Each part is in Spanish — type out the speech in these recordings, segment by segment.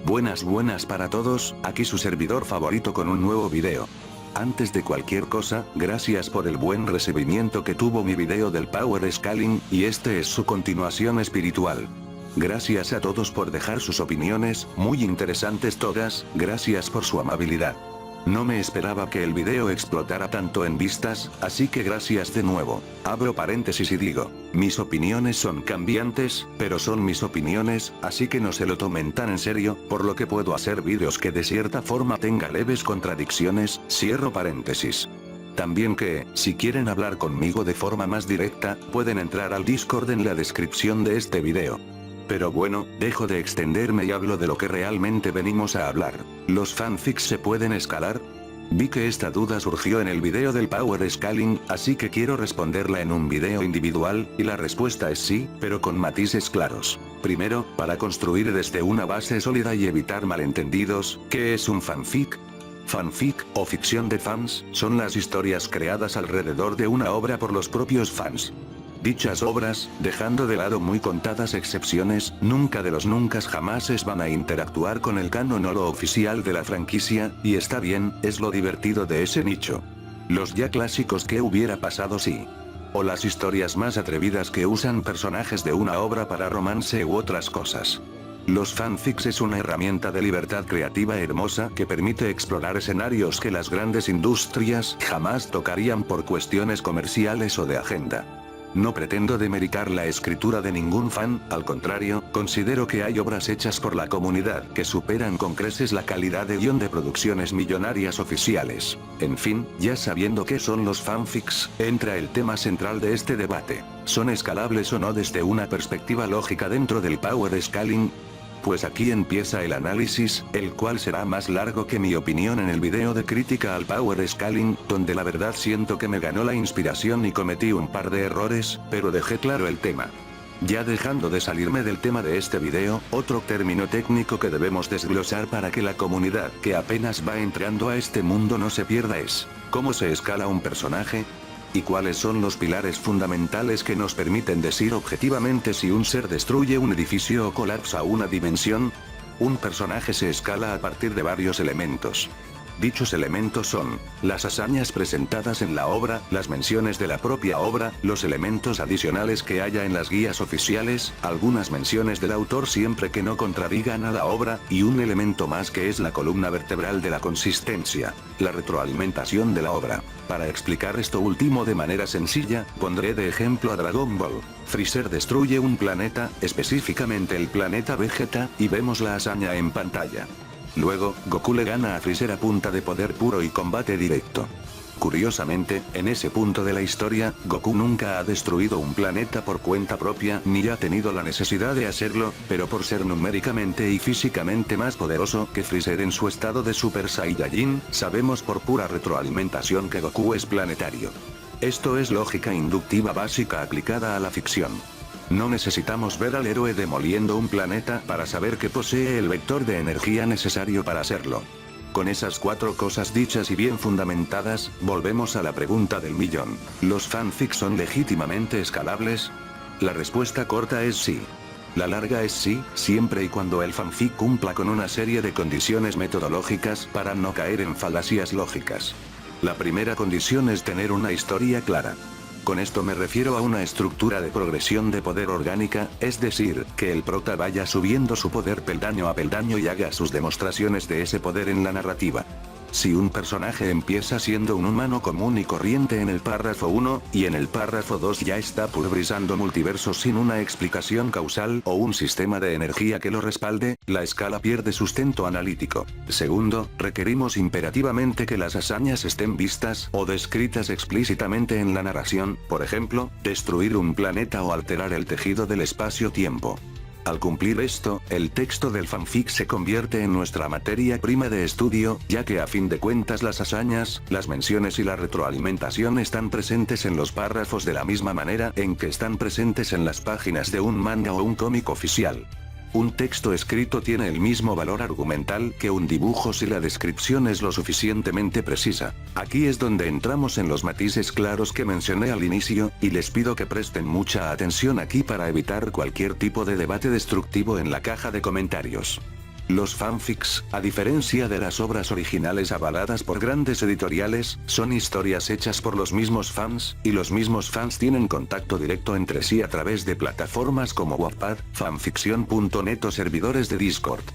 Buenas para todos, aquí su servidor favorito con un nuevo video. Antes de cualquier cosa, gracias por el buen recibimiento que tuvo mi video del Power Scaling, y este es su continuación espiritual. Gracias a todos por dejar sus opiniones, muy interesantes todas, gracias por su amabilidad. No me esperaba que el video explotara tanto en vistas, así que gracias de nuevo. Abro paréntesis y digo, mis opiniones son cambiantes, pero son mis opiniones, así que no se lo tomen tan en serio, por lo que puedo hacer vídeos que de cierta forma tenga leves contradicciones, cierro paréntesis. También que, si quieren hablar conmigo de forma más directa, pueden entrar al Discord en la descripción de este video. Pero bueno, dejo de extenderme y hablo de lo que realmente venimos a hablar. ¿Los fanfics se pueden escalar? Vi que esta duda surgió en el video del Power Scaling, así que quiero responderla en un video individual, y la respuesta es sí, pero con matices claros. Primero, para construir desde una base sólida y evitar malentendidos, ¿qué es un fanfic? Fanfic, o ficción de fans, son las historias creadas alrededor de una obra por los propios fans. Dichas obras, dejando de lado muy contadas excepciones, nunca de los nunca jamases van a interactuar con el canon o lo oficial de la franquicia, y está bien, es lo divertido de ese nicho. Los ya clásicos ¿qué hubiera pasado si? O las historias más atrevidas que usan personajes de una obra para romance u otras cosas. Los fanfics es una herramienta de libertad creativa hermosa que permite explorar escenarios que las grandes industrias jamás tocarían por cuestiones comerciales o de agenda. No pretendo demeritar la escritura de ningún fan, al contrario, considero que hay obras hechas por la comunidad que superan con creces la calidad de guión de producciones millonarias oficiales. En fin, ya sabiendo qué son los fanfics, entra el tema central de este debate. ¿Son escalables o no desde una perspectiva lógica dentro del Power Scaling? Pues aquí empieza el análisis, el cual será más largo que mi opinión en el video de crítica al Power Scaling, donde la verdad siento que me ganó la inspiración y cometí un par de errores, pero dejé claro el tema. Ya dejando de salirme del tema de este video, otro término técnico que debemos desglosar para que la comunidad que apenas va entrando a este mundo no se pierda es, ¿cómo se escala un personaje? ¿Y cuáles son los pilares fundamentales que nos permiten decir objetivamente si un ser destruye un edificio o colapsa una dimensión? Un personaje se escala a partir de varios elementos. Dichos elementos son, las hazañas presentadas en la obra, las menciones de la propia obra, los elementos adicionales que haya en las guías oficiales, algunas menciones del autor siempre que no contradigan a la obra, y un elemento más que es la columna vertebral de la consistencia, la retroalimentación de la obra. Para explicar esto último de manera sencilla, pondré de ejemplo a Dragon Ball. Freezer destruye un planeta, específicamente el planeta Vegeta, y vemos la hazaña en pantalla. Luego, Goku le gana a Freezer a punta de poder puro y combate directo. Curiosamente, en ese punto de la historia, Goku nunca ha destruido un planeta por cuenta propia ni ha tenido la necesidad de hacerlo, pero por ser numéricamente y físicamente más poderoso que Freezer en su estado de Super Saiyajin, sabemos por pura retroalimentación que Goku es planetario. Esto es lógica inductiva básica aplicada a la ficción. No necesitamos ver al héroe demoliendo un planeta para saber que posee el vector de energía necesario para hacerlo. Con esas cuatro cosas dichas y bien fundamentadas, volvemos a la pregunta del millón. ¿Los fanfics son legítimamente escalables? La respuesta corta es sí. La larga es sí, siempre y cuando el fanfic cumpla con una serie de condiciones metodológicas para no caer en falacias lógicas. La primera condición es tener una historia clara. Con esto me refiero a una estructura de progresión de poder orgánica, es decir, que el prota vaya subiendo su poder peldaño a peldaño y haga sus demostraciones de ese poder en la narrativa. Si un personaje empieza siendo un humano común y corriente en el párrafo 1, y en el párrafo 2 ya está pulverizando multiversos sin una explicación causal o un sistema de energía que lo respalde, la escala pierde sustento analítico. Segundo, requerimos imperativamente que las hazañas estén vistas o descritas explícitamente en la narración, por ejemplo, destruir un planeta o alterar el tejido del espacio-tiempo. Al cumplir esto, el texto del fanfic se convierte en nuestra materia prima de estudio, ya que a fin de cuentas las hazañas, las menciones y la retroalimentación están presentes en los párrafos de la misma manera en que están presentes en las páginas de un manga o un cómic oficial. Un texto escrito tiene el mismo valor argumental que un dibujo si la descripción es lo suficientemente precisa. Aquí es donde entramos en los matices claros que mencioné al inicio, y les pido que presten mucha atención aquí para evitar cualquier tipo de debate destructivo en la caja de comentarios. Los fanfics, a diferencia de las obras originales avaladas por grandes editoriales, son historias hechas por los mismos fans, y los mismos fans tienen contacto directo entre sí a través de plataformas como Wattpad, fanfiction.net o servidores de Discord.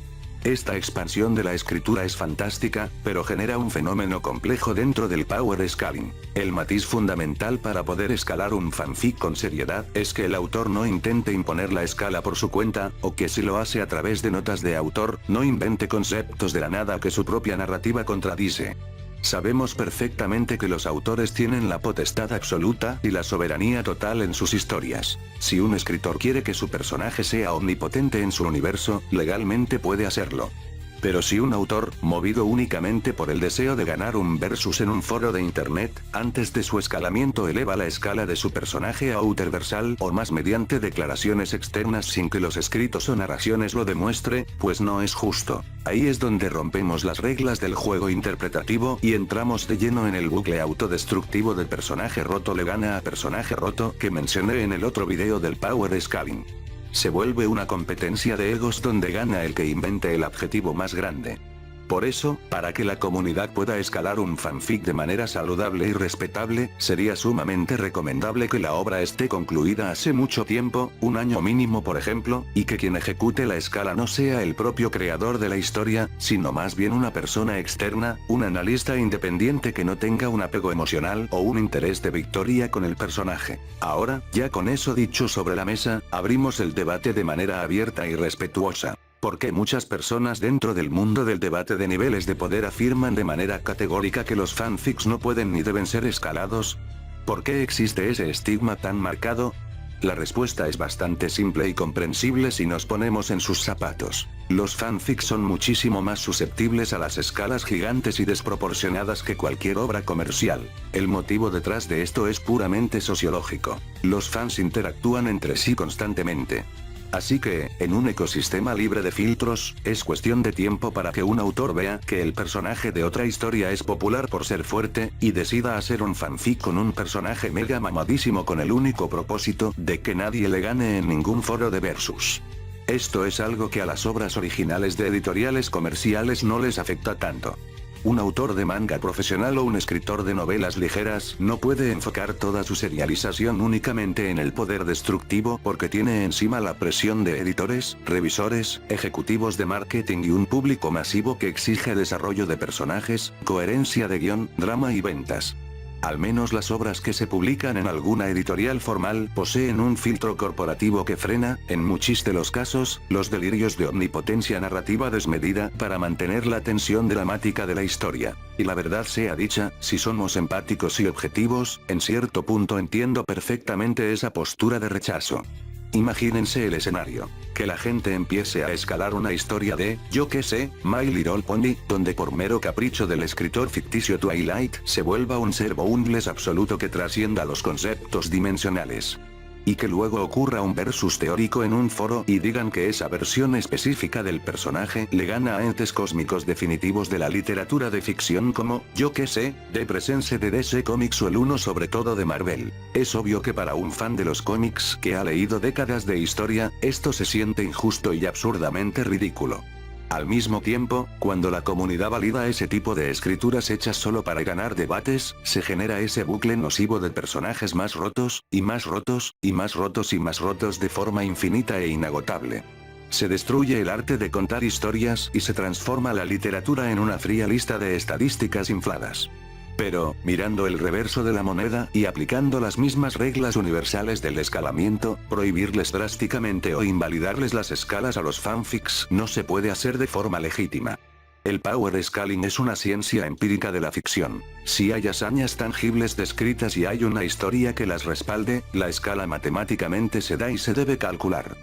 Esta expansión de la escritura es fantástica, pero genera un fenómeno complejo dentro del power scaling. El matiz fundamental para poder escalar un fanfic con seriedad es que el autor no intente imponer la escala por su cuenta, o que si lo hace a través de notas de autor, no invente conceptos de la nada que su propia narrativa contradice. Sabemos perfectamente que los autores tienen la potestad absoluta y la soberanía total en sus historias. Si un escritor quiere que su personaje sea omnipotente en su universo, legalmente puede hacerlo. Pero si un autor, movido únicamente por el deseo de ganar un versus en un foro de internet, antes de su escalamiento eleva la escala de su personaje a outerversal o más mediante declaraciones externas sin que los escritos o narraciones lo demuestre, pues no es justo. Ahí es donde rompemos las reglas del juego interpretativo y entramos de lleno en el bucle autodestructivo de personaje roto le gana a personaje roto que mencioné en el otro video del power scaling. Se vuelve una competencia de egos donde gana el que invente el adjetivo más grande. Por eso, para que la comunidad pueda escalar un fanfic de manera saludable y respetable, sería sumamente recomendable que la obra esté concluida hace mucho tiempo, un año mínimo por ejemplo, y que quien ejecute la escala no sea el propio creador de la historia, sino más bien una persona externa, un analista independiente que no tenga un apego emocional o un interés de victoria con el personaje. Ahora, ya con eso dicho sobre la mesa, abrimos el debate de manera abierta y respetuosa. Porque muchas personas dentro del mundo del debate de niveles de poder afirman de manera categórica que los fanfics no pueden ni deben ser escalados. ¿Por qué existe ese estigma tan marcado? La respuesta es bastante simple y comprensible si nos ponemos en sus zapatos. Los fanfics son muchísimo más susceptibles a las escalas gigantes y desproporcionadas que cualquier obra comercial. El motivo detrás de esto es puramente sociológico. Los fans interactúan entre sí constantemente. Así que, en un ecosistema libre de filtros, es cuestión de tiempo para que un autor vea que el personaje de otra historia es popular por ser fuerte, y decida hacer un fanfic con un personaje mega mamadísimo con el único propósito de que nadie le gane en ningún foro de versus. Esto es algo que a las obras originales de editoriales comerciales no les afecta tanto. Un autor de manga profesional o un escritor de novelas ligeras no puede enfocar toda su serialización únicamente en el poder destructivo porque tiene encima la presión de editores, revisores, ejecutivos de marketing y un público masivo que exige desarrollo de personajes, coherencia de guión, drama y ventas. Al menos las obras que se publican en alguna editorial formal poseen un filtro corporativo que frena, en muchos de los casos, los delirios de omnipotencia narrativa desmedida para mantener la tensión dramática de la historia. Y la verdad sea dicha, si somos empáticos y objetivos, en cierto punto entiendo perfectamente esa postura de rechazo. Imagínense el escenario. Que la gente empiece a escalar una historia de, yo qué sé, My Little Pony, donde por mero capricho del escritor ficticio Twilight se vuelva un ser boundless absoluto que trascienda los conceptos dimensionales. Y que luego ocurra un versus teórico en un foro y digan que esa versión específica del personaje le gana a entes cósmicos definitivos de la literatura de ficción como, yo qué sé, The Presence de DC Comics o el uno sobre todo de Marvel. Es obvio que para un fan de los cómics que ha leído décadas de historia, esto se siente injusto y absurdamente ridículo. Al mismo tiempo, cuando la comunidad valida ese tipo de escrituras hechas solo para ganar debates, se genera ese bucle nocivo de personajes más rotos, y más rotos, y más rotos y más rotos de forma infinita e inagotable. Se destruye el arte de contar historias y se transforma la literatura en una fría lista de estadísticas infladas. Pero, mirando el reverso de la moneda y aplicando las mismas reglas universales del escalamiento, prohibirles drásticamente o invalidarles las escalas a los fanfics no se puede hacer de forma legítima. El power scaling es una ciencia empírica de la ficción. Si hay hazañas tangibles descritas y hay una historia que las respalde, la escala matemáticamente se da y se debe calcular.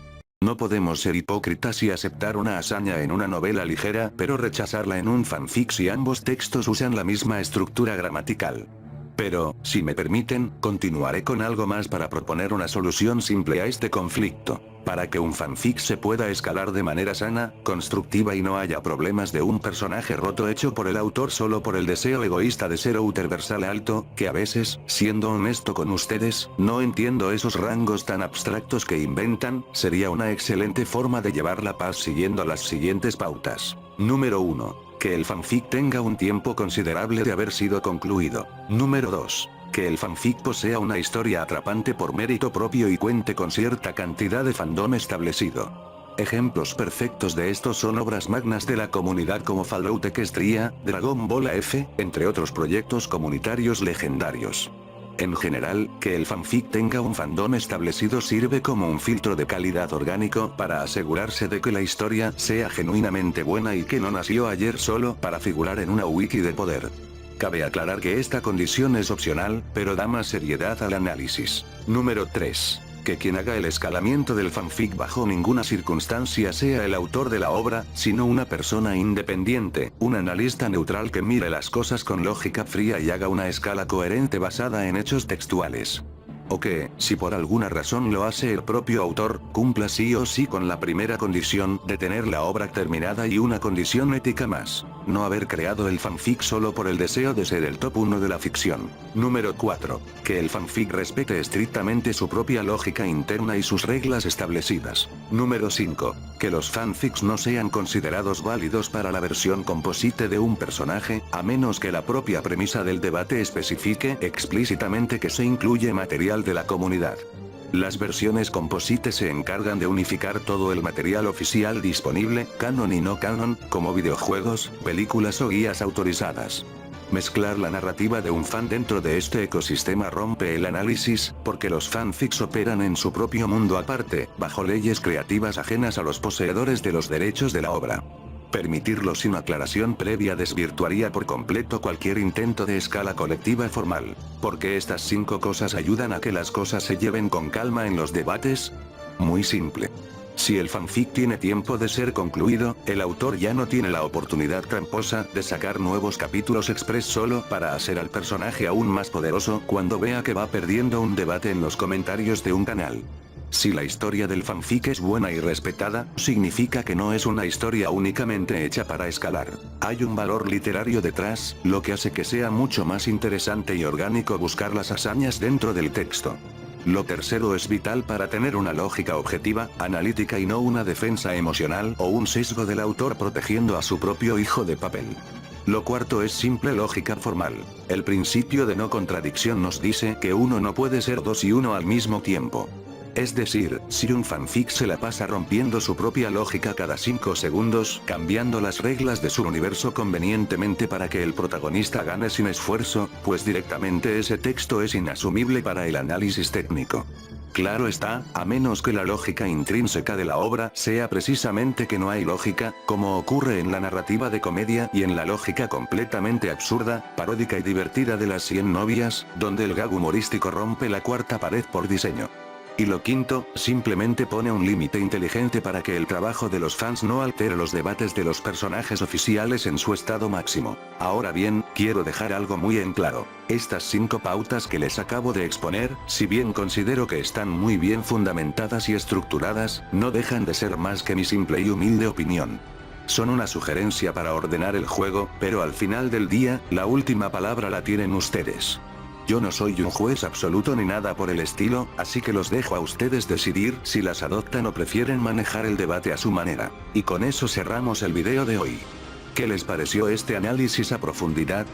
No podemos ser hipócritas y aceptar una hazaña en una novela ligera pero rechazarla en un fanfic si ambos textos usan la misma estructura gramatical. Pero, si me permiten, continuaré con algo más para proponer una solución simple a este conflicto. Para que un fanfic se pueda escalar de manera sana, constructiva y no haya problemas de un personaje roto hecho por el autor solo por el deseo egoísta de ser universal alto, que a veces, siendo honesto con ustedes, no entiendo esos rangos tan abstractos que inventan, sería una excelente forma de llevar la paz siguiendo las siguientes pautas. Número 1. Que el fanfic tenga un tiempo considerable de haber sido concluido. Número 2. Que el fanfic posea una historia atrapante por mérito propio y cuente con cierta cantidad de fandom establecido. Ejemplos perfectos de estos son obras magnas de la comunidad como Fallout Equestria, Dragon Ball AF, entre otros proyectos comunitarios legendarios. En general, que el fanfic tenga un fandom establecido sirve como un filtro de calidad orgánico para asegurarse de que la historia sea genuinamente buena y que no nació ayer solo para figurar en una wiki de poder. Cabe aclarar que esta condición es opcional, pero da más seriedad al análisis. Número 3. Que quien haga el escalamiento del fanfic bajo ninguna circunstancia sea el autor de la obra, sino una persona independiente, un analista neutral que mire las cosas con lógica fría y haga una escala coherente basada en hechos textuales. O que, si por alguna razón lo hace el propio autor, cumpla sí o sí con la primera condición de tener la obra terminada y una condición ética más: no haber creado el fanfic solo por el deseo de ser el top 1 de la ficción. Número 4. Que el fanfic respete estrictamente su propia lógica interna y sus reglas establecidas. Número 5. Que los fanfics no sean considerados válidos para la versión composite de un personaje, a menos que la propia premisa del debate especifique explícitamente que se incluye material de la comunidad. Las versiones composite se encargan de unificar todo el material oficial disponible, canon y no canon, como videojuegos, películas o guías autorizadas. Mezclar la narrativa de un fan dentro de este ecosistema rompe el análisis, porque los fanfics operan en su propio mundo aparte, bajo leyes creativas ajenas a los poseedores de los derechos de la obra. Permitirlo sin aclaración previa desvirtuaría por completo cualquier intento de escala colectiva formal. ¿Por qué estas 5 cosas ayudan a que las cosas se lleven con calma en los debates? Muy simple. Si el fanfic tiene tiempo de ser concluido, el autor ya no tiene la oportunidad tramposa de sacar nuevos capítulos express solo para hacer al personaje aún más poderoso cuando vea que va perdiendo un debate en los comentarios de un canal. Si la historia del fanfic es buena y respetada, significa que no es una historia únicamente hecha para escalar. Hay un valor literario detrás, lo que hace que sea mucho más interesante y orgánico buscar las hazañas dentro del texto. Lo tercero es vital para tener una lógica objetiva, analítica y no una defensa emocional o un sesgo del autor protegiendo a su propio hijo de papel. Lo cuarto es simple lógica formal. El principio de no contradicción nos dice que uno no puede ser dos y uno al mismo tiempo. Es decir, si un fanfic se la pasa rompiendo su propia lógica cada 5 segundos, cambiando las reglas de su universo convenientemente para que el protagonista gane sin esfuerzo, pues directamente ese texto es inasumible para el análisis técnico. Claro está, a menos que la lógica intrínseca de la obra sea precisamente que no hay lógica, como ocurre en la narrativa de comedia y en la lógica completamente absurda, paródica y divertida de las 100 novias, donde el gag humorístico rompe la cuarta pared por diseño. Y lo quinto, simplemente pone un límite inteligente para que el trabajo de los fans no altere los debates de los personajes oficiales en su estado máximo. Ahora bien, quiero dejar algo muy en claro. Estas 5 pautas que les acabo de exponer, si bien considero que están muy bien fundamentadas y estructuradas, no dejan de ser más que mi simple y humilde opinión. Son una sugerencia para ordenar el juego, pero al final del día, la última palabra la tienen ustedes. Yo no soy un juez absoluto ni nada por el estilo, así que los dejo a ustedes decidir si las adoptan o prefieren manejar el debate a su manera. Y con eso cerramos el video de hoy. ¿Qué les pareció este análisis a profundidad?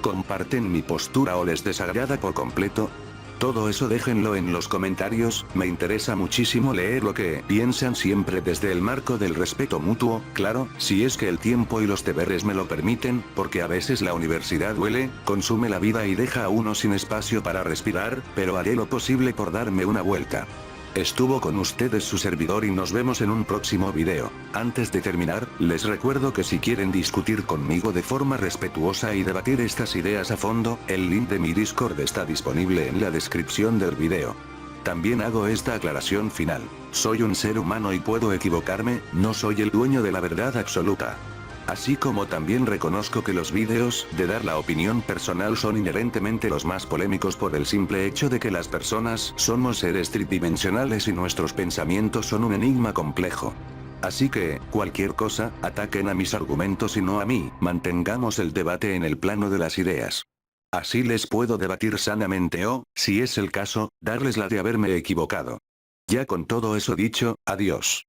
¿Comparten mi postura o les desagrada por completo? Todo eso déjenlo en los comentarios, me interesa muchísimo leer lo que piensan siempre desde el marco del respeto mutuo, claro, si es que el tiempo y los deberes me lo permiten, porque a veces la universidad duele, consume la vida y deja a uno sin espacio para respirar, pero haré lo posible por darme una vuelta. Estuvo con ustedes su servidor y nos vemos en un próximo video. Antes de terminar, les recuerdo que si quieren discutir conmigo de forma respetuosa y debatir estas ideas a fondo, el link de mi Discord está disponible en la descripción del video. También hago esta aclaración final. Soy un ser humano y puedo equivocarme, no soy el dueño de la verdad absoluta. Así como también reconozco que los vídeos de dar la opinión personal son inherentemente los más polémicos por el simple hecho de que las personas somos seres tridimensionales y nuestros pensamientos son un enigma complejo. Así que, cualquier cosa, ataquen a mis argumentos y no a mí, mantengamos el debate en el plano de las ideas. Así les puedo debatir sanamente o, si es el caso, darles la de haberme equivocado. Ya con todo eso dicho, adiós.